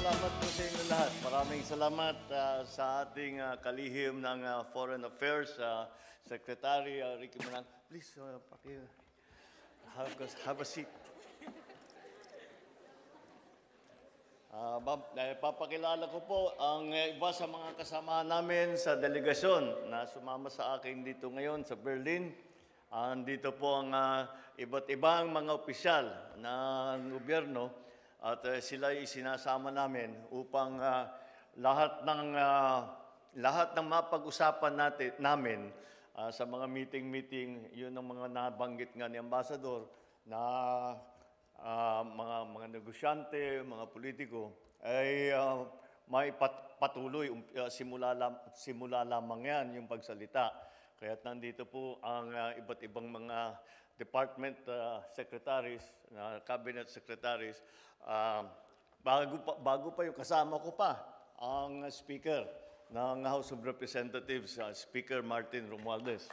salamat po sa inyo lahat. Maraming salamat sa ating kalihim ng Foreign Affairs, Secretary Ricky Manang. Please, have a seat. Papakilala ko po ang iba sa mga kasama namin sa delegasyon na sumama sa akin dito ngayon sa Berlin. Dito po ang iba't ibang mga opisyal ng gobyerno at sila ay sinasama namin upang lahat ng mapag-usapan namin sa mga meeting, yun ang mga nabanggit nga ni Ambassador na mga negosyante, mga politiko ay may patuloy, simula lamang yan yung pagsalita. Kaya nandito po ang iba't ibang mga department secretaries, cabinet secretaries. Bago pa yung kasama ko pa, ang Speaker ng House of Representatives, Speaker Martin Romualdez.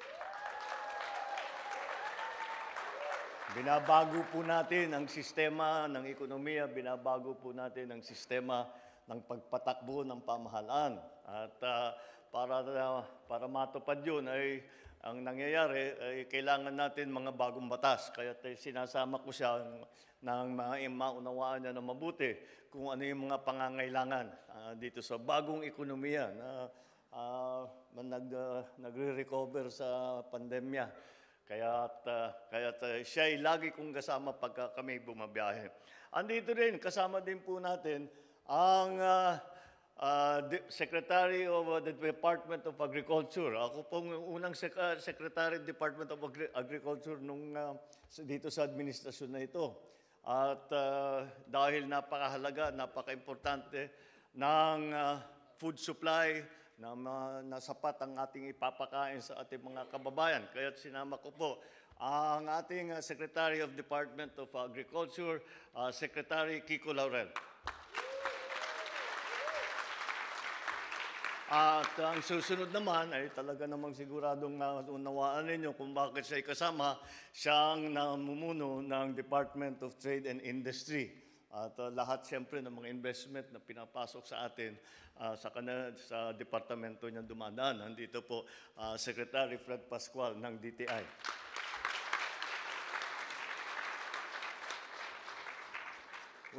Binabago po natin ang sistema ng ekonomiya, binabago po natin ang sistema ng pagpatakbo ng pamahalaan. At para matupad yun ay ang nangyayari ay kailangan natin mga bagong batas. Kaya sinasama ko siya nang maunawaan niya na mabuti kung ano yung mga pangangailangan dito sa bagong ekonomiya na nagre-recover sa pandemya. Kaya siya ay lagi kong kasama pagka kami bumabiyahe. Andito rin, kasama din po natin ang Secretary of the Department of Agriculture. Ako pong unang Secretary of the Department of Agriculture dito sa administrasyon na ito. At dahil napakahalaga, napaka-importante ng food supply, na sapat ang ating ipapakain sa ating mga kababayan. Kaya sinama ko po ang ating Secretary of Department of Agriculture, Secretary Kiko Laurel. At ang susunod naman ay talaga namang siguradong unawaan ninyo kung bakit siya kasama. Siyang namumuno ng Department of Trade and Industry. At lahat siyempre ng mga investment na pinapasok sa atin sa departamento niya dumadaan. Nandito po Secretary Fred Pascual ng DTI.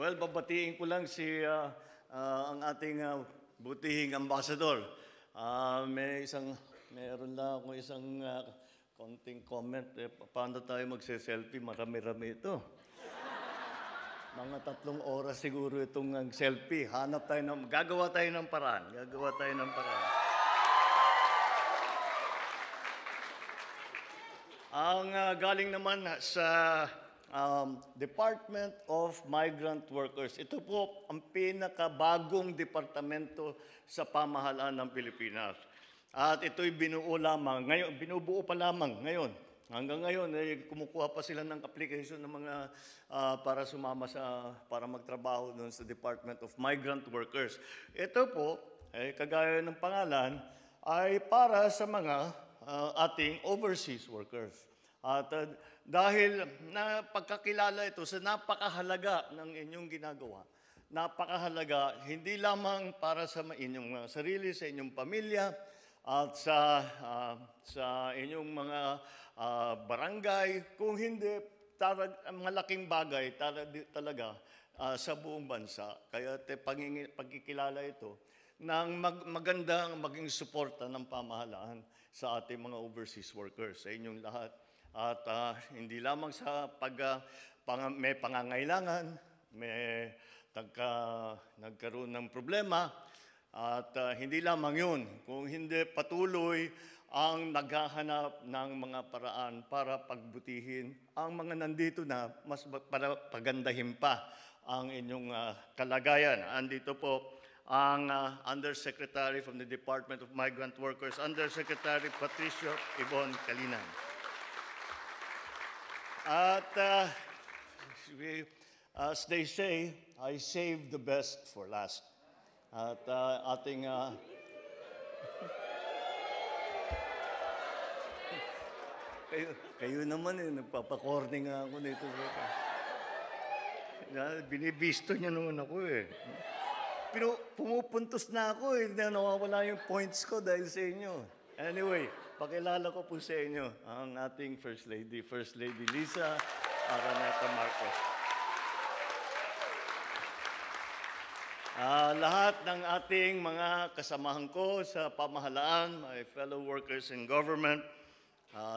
Well, babatiin ko lang ang ating butihing ambassador. Meron lang ako isang konting comment. Paano tayo magse-selfie? Marami-rami ito. Mga 3 oras siguro itong selfie. Gagawa tayo ng paraan. Ang galing naman sa Department of Migrant Workers. Ito po ang pinakabagong departamento sa pamahalaan ng Pilipinas. At ito'y binubuo pa lamang ngayon. Hanggang ngayon, kumukuha pa sila ng application ng mga para sumama para magtrabaho doon sa Department of Migrant Workers. Ito po, kagaya ng pangalan, ay para sa mga ating overseas workers. At dahil pagkakilala ito sa napakahalaga ng inyong ginagawa, napakahalaga hindi lamang para sa inyong sarili, sa inyong pamilya, at sa inyong mga barangay, kung hindi malaking bagay talaga sa buong bansa. Kaya pagkikilala ito ng magandang maging suporta ng pamahalaan sa ating mga overseas workers, sa inyong lahat. At hindi lamang sa may pangangailangan, may nagkaroon ng problema, at hindi lamang yun, kung hindi patuloy ang naghahanap ng mga paraan para pagbutihin ang mga nandito na para pagandahin pa ang inyong kalagayan. Andito po ang Undersecretary from the Department of Migrant Workers, Undersecretary Patricio Ibon Calinan. At as they say, I save the best for last. At ating kayo naman nagpapakorning ako nito. Binibisto niya naman ako . pumupuntos na ako eh. Nawawala yung points ko dahil sa inyo. Anyway, pakilala ko po sa inyo ang ating First Lady Lisa Araneta Marcos. Lahat ng ating mga kasamahan ko sa pamahalaan, my fellow workers in government,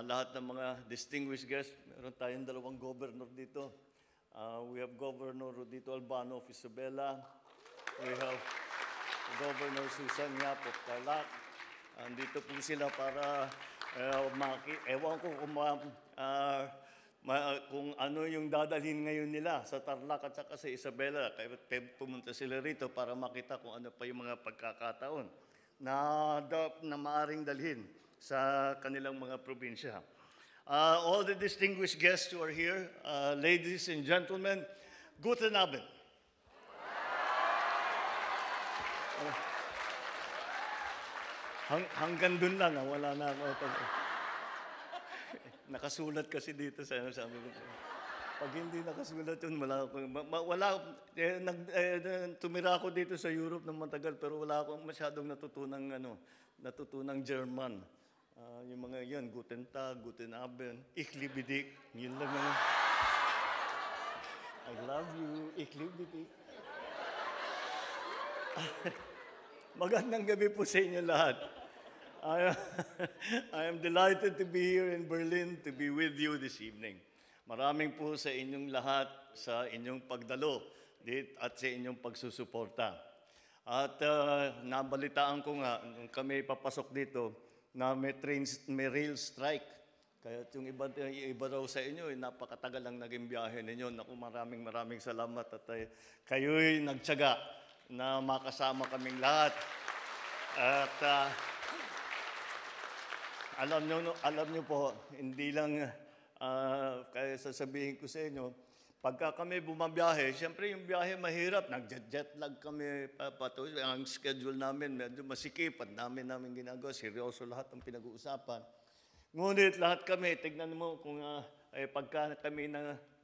lahat ng mga distinguished guests, meron tayong dalawang governor dito. We have Governor Rodito Albano of Isabela. We have Governor Susan Yap of Tarlac. Andito po sila para ewan ko kung ano yung dadalhin ngayon nila sa Tarlac at saka sa Isabela. Kaya pumunta sila rito para makita kung ano pa yung mga pagkakataon na maaring dalhin sa kanilang mga probinsya. All the distinguished guests who are here, ladies and gentlemen, guten Abend. Hanggang dun lang, wala na ako. Nakasulat kasi dito sa sabi ko. Pag hindi nakasulat yun, tumira ako dito sa Europe ng matagal, pero wala akong masyadong natutunang German. Yung mga yan, Guten Tag, Guten Abend, Ich liebe dich, yun lang naman. I love you, Ich liebe dich. Magandang gabi po sa inyo lahat. I am delighted to be here in Berlin to be with you this evening. Maraming po sa inyong lahat sa inyong pagdalo at sa inyong pagsusuporta. At nabalitaan ko nga, nung kami papasok dito, na may rail strike. Kaya yung iba raw sa inyo, napakatagal lang naging biyahe ninyo. Naku, maraming salamat at kayo'y nagtiyaga na makasama kaming lahat. At alam nyo po, hindi lang kaya sasabihin ko sa inyo, pagka kami bumabiyahe, siyempre yung biyahe mahirap, nag-jet lag kami, ang schedule namin medyo masikip, at namin ginagawa, seryoso lahat ang pinag-uusapan. Ngunit lahat kami, tignan mo kung pagka kami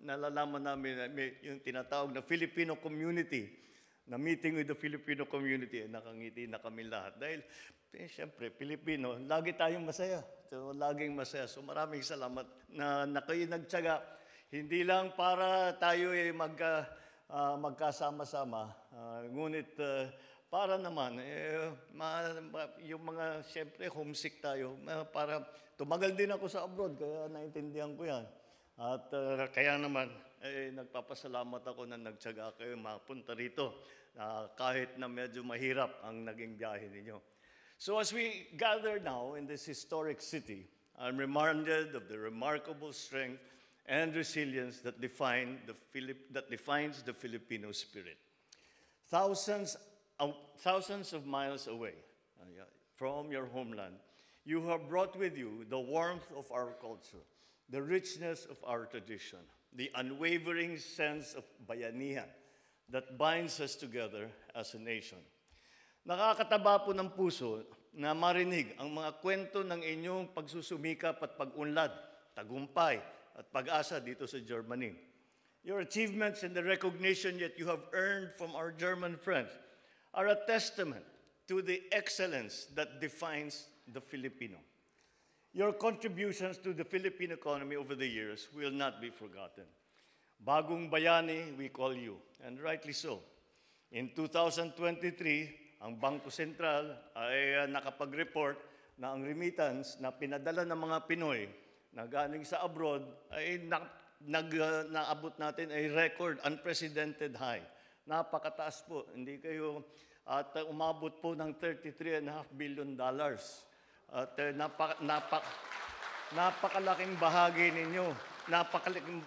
nalalaman namin, yung tinatawag na Filipino community, na meeting with the Filipino community, nakangiti na kami lahat. Dahil, siyempre, Pilipino, lagi tayong masaya. So, laging masaya. So, maraming salamat na kayo nagtiyaga. Hindi lang para tayo magkasama-sama, ngunit para naman, yung mga, siyempre, homesick tayo. Para tumagal din ako sa abroad, kaya naintindihan ko yan. At kaya naman, nagpapasalamat ako na nagtiyaga kayo mapunta rito. Kahit na medyo mahirap ang naging biyahe ninyo. So as we gather now in this historic city, I'm reminded of the remarkable strength and resilience that defines the Filipino spirit. Thousands of miles away from your homeland, you have brought with you the warmth of our culture, the richness of our tradition, the unwavering sense of bayanihan that binds us together as a nation. Nakakataba po ng puso na marinig ang mga kwento ng inyong pagsusumikap at pag-unlad, tagumpay at pag-asa dito sa Germany. Your achievements and the recognition that you have earned from our German friends are a testament to the excellence that defines the Filipino. Your contributions to the Philippine economy over the years will not be forgotten. Bagong bayani, we call you, and rightly so. In 2023, ang Bangko Sentral ay nakapag-report na ang remittance na pinadala ng mga Pinoy na galing sa abroad ay naabot natin ay record, unprecedented high. Napakataas po, hindi kayo, at umabot po ng $33.5 billion. At napakalaking bahagi ninyo.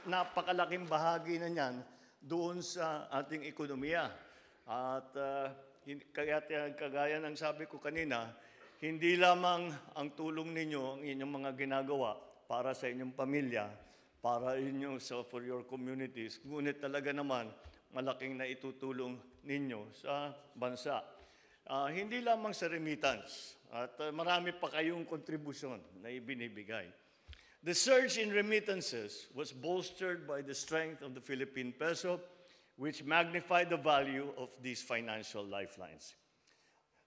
Napakalaking bahagi na niyan doon sa ating ekonomiya. At kagaya ng sabi ko kanina, hindi lamang ang tulong ninyo, ang inyong mga ginagawa para sa inyong pamilya, para for your communities, ngunit talaga naman malaking naitutulong ninyo sa bansa. Hindi lamang sa remittance, at marami pa kayong kontribusyon na ibinibigay. The surge in remittances was bolstered by the strength of the Philippine peso, which magnify the value of these financial lifelines.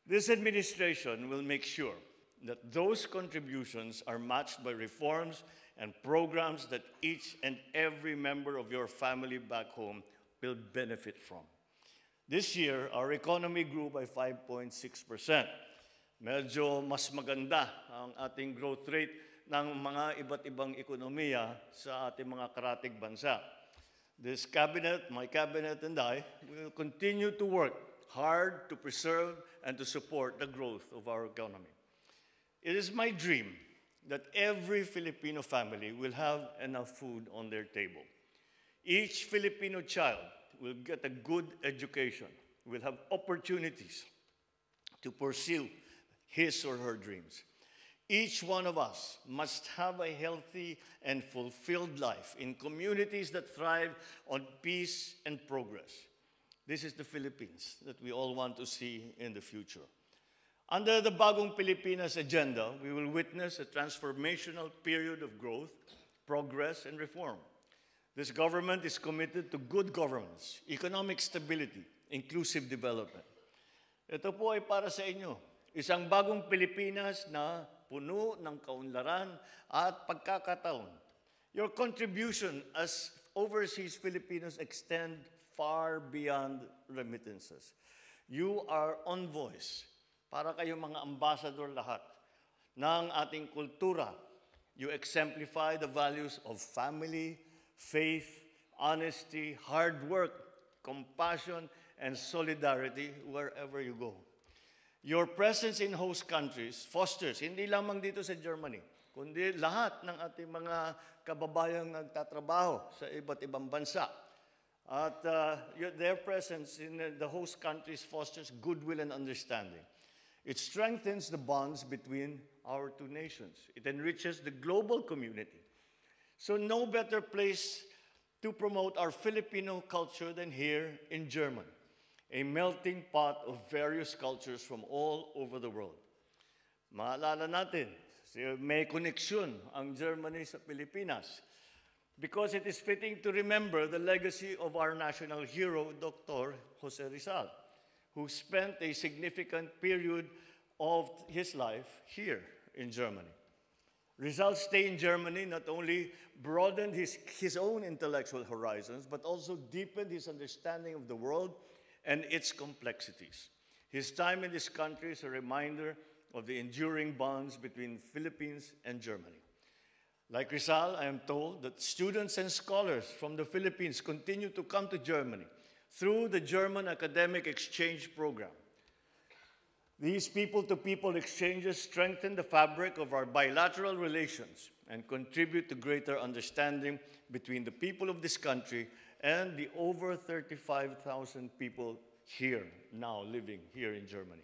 This administration will make sure that those contributions are matched by reforms and programs that each and every member of your family back home will benefit from. This year, our economy grew by 5.6%. Medyo mas maganda ang ating growth rate ng mga iba't ibang ekonomiya sa ating mga karatig bansa. This cabinet, my cabinet and I, will continue to work hard to preserve and to support the growth of our economy. It is my dream that every Filipino family will have enough food on their table. Each Filipino child will get a good education, will have opportunities to pursue his or her dreams. Each one of us must have a healthy and fulfilled life in communities that thrive on peace and progress. This is the Philippines that we all want to see in the future. Under the Bagong Pilipinas agenda, we will witness a transformational period of growth, progress, and reform. This government is committed to good governance, economic stability, inclusive development. Ito po ay para sa inyo. Isang bagong Pilipinas na puno ng kaunlaran at pagkakataon. Your contribution as overseas Filipinos extend far beyond remittances. You are envoys, para kayong mga ambassador lahat ng ating kultura. You exemplify the values of family, faith, honesty, hard work, compassion, and solidarity wherever you go. Your presence in host countries fosters, hindi lamang dito sa Germany, kundi lahat ng ating mga kababayang nagtatrabaho sa iba't ibang bansa. At their presence in the host countries fosters goodwill and understanding. It strengthens the bonds between our two nations. It enriches the global community. So no better place to promote our Filipino culture than here in Germany, a melting pot of various cultures from all over the world. Maalala natin, may koneksyon ang Germany sa Pilipinas because it is fitting to remember the legacy of our national hero, Dr. Jose Rizal, who spent a significant period of his life here in Germany. Rizal's stay in Germany not only broadened his own intellectual horizons, but also deepened his understanding of the world and its complexities. His time in this country is a reminder of the enduring bonds between Philippines and Germany. Like Rizal, I am told that students and scholars from the Philippines continue to come to Germany through the German Academic Exchange Program. These people-to-people exchanges strengthen the fabric of our bilateral relations and contribute to greater understanding between the people of this country and the over 35,000 people here, now living here in Germany.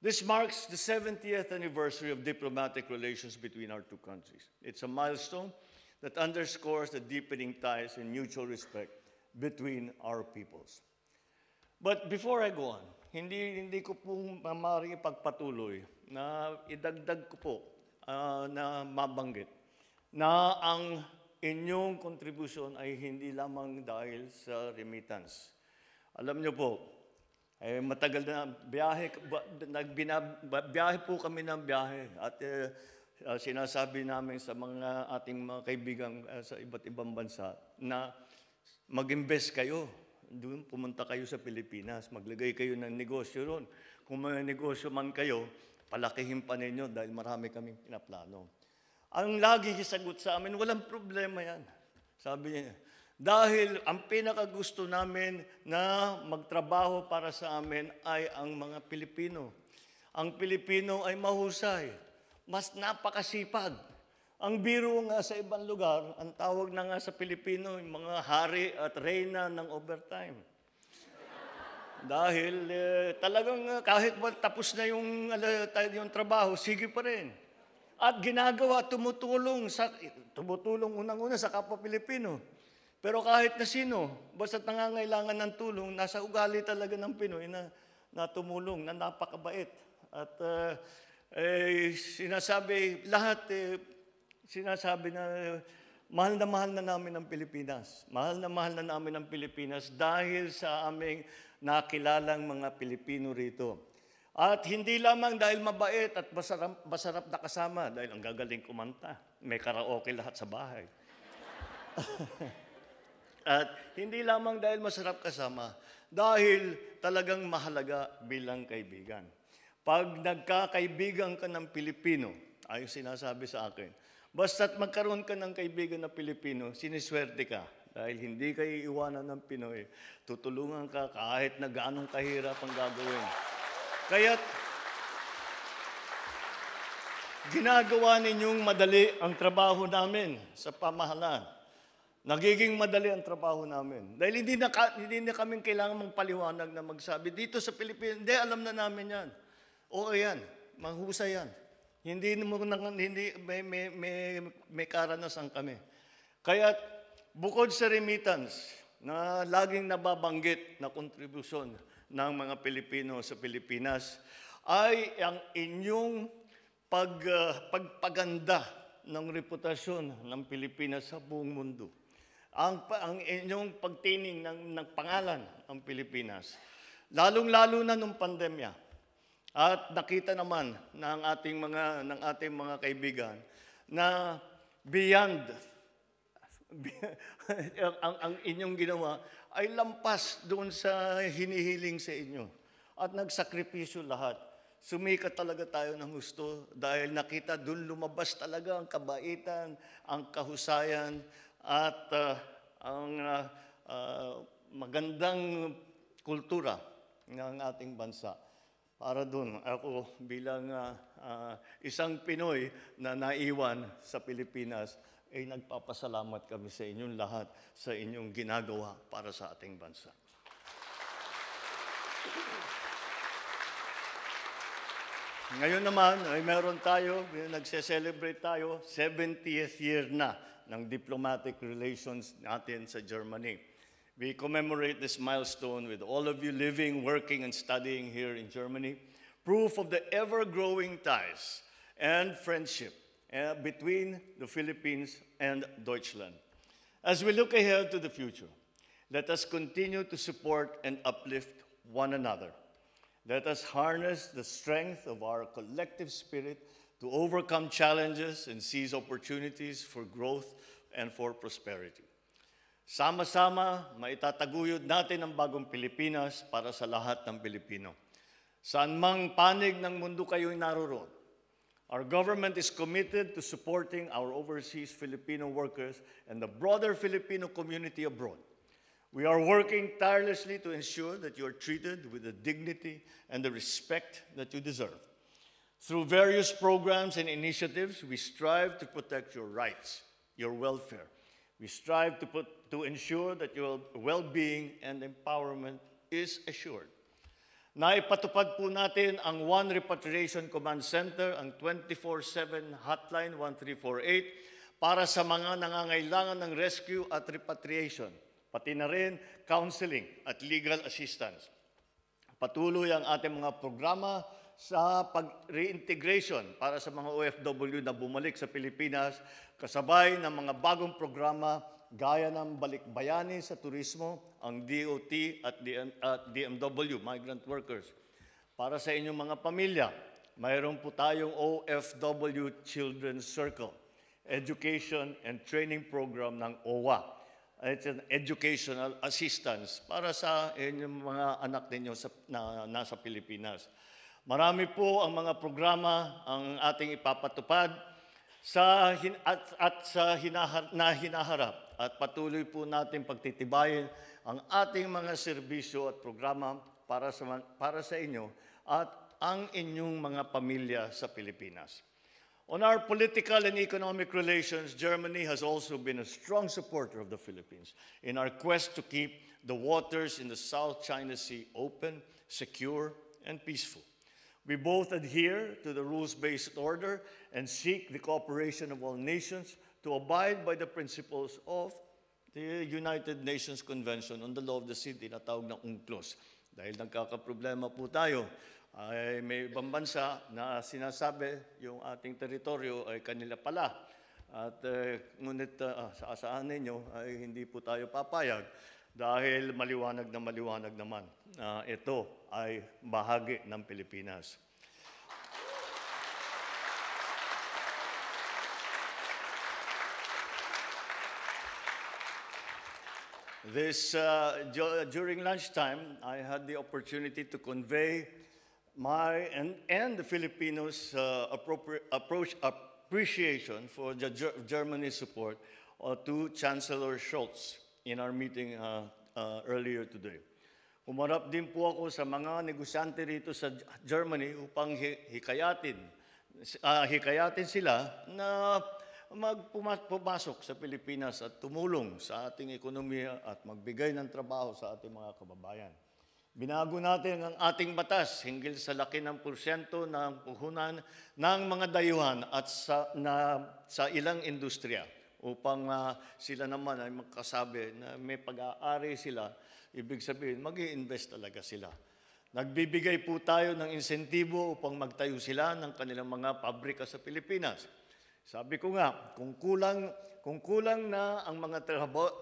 This marks the 70th anniversary of diplomatic relations between our two countries. It's a milestone that underscores the deepening ties and mutual respect between our peoples. But before I go on, hindi ko pong maaaring ipagpatuloy na idagdag ko po na mabanggit na ang inyong kontribusyon ay hindi lamang dahil sa remittance. Alam niyo po, matagal na biyahe po kami ng biyahe at sinasabi namin sa mga ating mga kaibigan sa iba't ibang bansa na mag-invest kayo. Doon pumunta kayo sa Pilipinas, maglagay kayo ng negosyo ron. Kung may negosyo man kayo, palakihin pa ninyo dahil marami kaming pinaplano. Ang lagi sagot sa amin, walang problema yan. Sabi niya, dahil ang pinakagusto namin na magtrabaho para sa amin ay ang mga Pilipino. Ang Pilipino ay mahusay, mas napakasipag. Ang biro nga sa ibang lugar, ang tawag na nga sa Pilipino, yung mga hari at reyna ng overtime. Dahil talagang kahit ba tapos na yung trabaho, sige pa rin. At ginagawa, tumutulong unang-una sa kapwa Pilipino. Pero kahit na sino, basta nangangailangan ng tulong, nasa ugali talaga ng Pinoy na tumulong, na napakabait. At sinasabi na mahal na namin ang Pilipinas. Mahal na namin ang Pilipinas dahil sa aming nakilalang mga Pilipino rito. At hindi lamang dahil mabait at masarap na kasama, dahil ang gagaling kumanta. May karaoke lahat sa bahay. At hindi lamang dahil masarap kasama, dahil talagang mahalaga bilang kaibigan. Pag nagkakaibigan ka ng Pilipino, ay sinasabi sa akin, basta't magkaroon ka ng kaibigan na Pilipino, siniswerte ka. Dahil hindi ka iiwanan ng Pinoy, tutulungan ka kahit na gaanong kahirap ang gagawin. Kaya't ginagawa ninyong madali ang trabaho namin sa pamahalaan. Nagiging madali ang trabaho namin. Dahil hindi na kami kailangan magpaliwanag na magsabi, dito sa Pilipinas, hindi, alam na namin yan. Oo yan, mahusay yan. Hindi may karanasan kami. Kaya bukod sa remittance na laging nababanggit na kontribusyon ng mga Pilipino sa Pilipinas, ay ang inyong pagpaganda ng reputasyon ng Pilipinas sa buong mundo. Ang inyong pagtining ng pangalan ng Pilipinas, lalong-lalo na nung pandemya. At nakita naman ng ating mga kaibigan na beyond ang inyong ginawa ay lampas doon sa hinihiling sa inyo. At nagsakripisyo lahat. Sumikat talaga tayo ng gusto dahil nakita doon lumabas talaga ang kabaitan, ang kahusayan, at ang magandang kultura ng ating bansa. Para doon, ako bilang isang Pinoy na naiwan sa Pilipinas, ay nagpapasalamat kami sa inyong lahat sa inyong ginagawa para sa ating bansa. Ngayon naman ay meron tayo, nagse-celebrate tayo, 70th year na ng diplomatic relations natin sa Germany. We commemorate this milestone with all of you living, working, and studying here in Germany, proof of the ever-growing ties and friendship between the Philippines and Deutschland. As we look ahead to the future, let us continue to support and uplift one another. Let us harness the strength of our collective spirit to overcome challenges and seize opportunities for growth and for prosperity. Sama-sama, maitataguyod natin ang bagong Pilipinas para sa lahat ng Pilipino. Saan mang panig ng mundo kayo'y naroroon, our government is committed to supporting our overseas Filipino workers and the broader Filipino community abroad. We are working tirelessly to ensure that you are treated with the dignity and the respect that you deserve. Through various programs and initiatives, we strive to protect your rights, your welfare. We strive to ensure that your well-being and empowerment is assured. Naipatupad po natin ang One Repatriation Command Center, ang 24/7 hotline 1348 para sa mga nangangailangan ng rescue at repatriation, pati na rin counseling at legal assistance. Patuloy ang ating mga programa sa pag-reintegration para sa mga OFW na bumalik sa Pilipinas, kasabay ng mga bagong programa gaya ng Balikbayani sa turismo, ang DOT at DMW, migrant workers. Para sa inyong mga pamilya, mayroon po tayong OFW Children's Circle, education and training program ng OWA. It's an educational assistance para sa inyong mga anak ninyo na nasa Pilipinas. Marami po ang mga programa ang ating ipapatupad na hinaharap at patuloy po natin pagtitibayin ang ating mga serbisyo at programa para sa inyo at ang inyong mga pamilya sa Pilipinas. On our political and economic relations, Germany has also been a strong supporter of the Philippines in our quest to keep the waters in the South China Sea open, secure, and peaceful. We both adhere to the rules-based order and seek the cooperation of all nations to abide by the principles of the United Nations Convention on the Law of the Sea, tinatawag na UNCLOS. Dahil nagkakaproblema po tayo, ay may ibang bansa na sinasabi yung ating teritoryo ay kanila pala. At ngunit sa asahan ninyo ay hindi po tayo papayag dahil maliwanag naman na ito ay bahagi ng Pilipinas. During lunchtime, I had the opportunity to convey my and the Filipinos' appreciation for the Germany's support to Chancellor Scholz in our meeting earlier today. Humarap din po ako sa mga negosyante rito sa Germany upang hikayatin sila na pumasok sa Pilipinas at tumulong sa ating ekonomiya at magbigay ng trabaho sa ating mga kababayan. Binago natin ang ating batas hinggil sa laki ng porsyento ng puhunan ng mga dayuhan at sa ilang industriya upang sila naman ay magkasabi na may pag-aari sila, ibig sabihin mag-i-invest talaga sila. Nagbibigay po tayo ng insentibo upang magtayo sila ng kanilang mga pabrika sa Pilipinas. Sabi ko nga, kung kulang na ang mga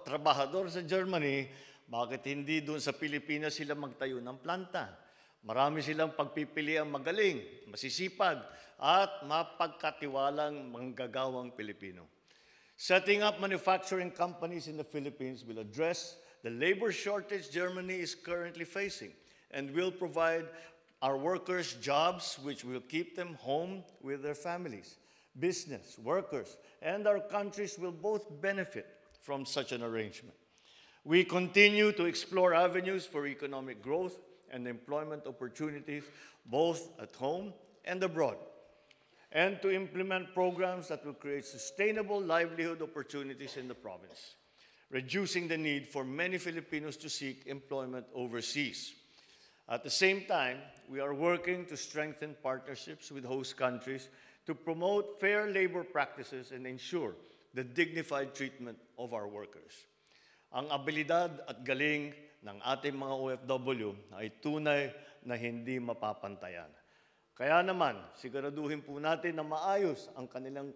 trabahador sa Germany, bakit hindi doon sa Pilipinas sila magtayo ng planta? Marami silang pagpipiliang magaling, masisipag, at mapagkatiwalang manggagawang Pilipino. Setting up manufacturing companies in the Philippines will address the labor shortage Germany is currently facing and will provide our workers jobs which will keep them home with their families. Business, workers, and our countries will both benefit from such an arrangement. We continue to explore avenues for economic growth and employment opportunities both at home and abroad, and to implement programs that will create sustainable livelihood opportunities in the province, reducing the need for many Filipinos to seek employment overseas. At the same time, we are working to strengthen partnerships with host countries to promote fair labor practices and ensure the dignified treatment of our workers. Ang abilidad at galing ng ating mga OFW ay tunay na hindi mapapantayan. Kaya naman, siguraduhin po natin na maayos ang kanilang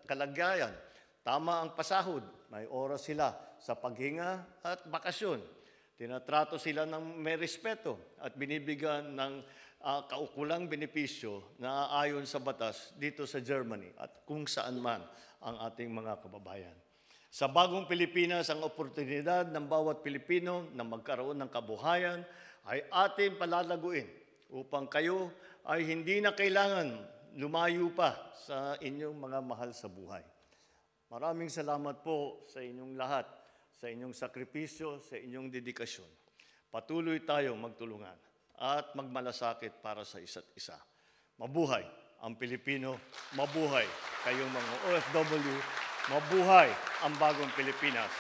kalagayan. Tama ang pasahod, may oras sila sa paghinga at bakasyon. Tinatrato sila ng may respeto at binibigyan ng kaukulang benepisyo na ayon sa batas dito sa Germany at kung saan man ang ating mga kababayan. Sa bagong Pilipinas, ang oportunidad ng bawat Pilipino na magkaroon ng kabuhayan ay ating palalaguin upang kayo ay hindi na kailangan lumayo pa sa inyong mga mahal sa buhay. Maraming salamat po sa inyong lahat, sa inyong sakripisyo, sa inyong dedikasyon. Patuloy tayong magtulungan at magmalasakit para sa isa't isa. Mabuhay ang Pilipino, mabuhay kayong mga OFW, mabuhay ang bagong Pilipinas.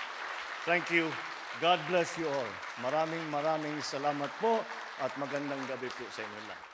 Thank you. God bless you all. Maraming salamat po at magandang gabi po sa inyo lahat.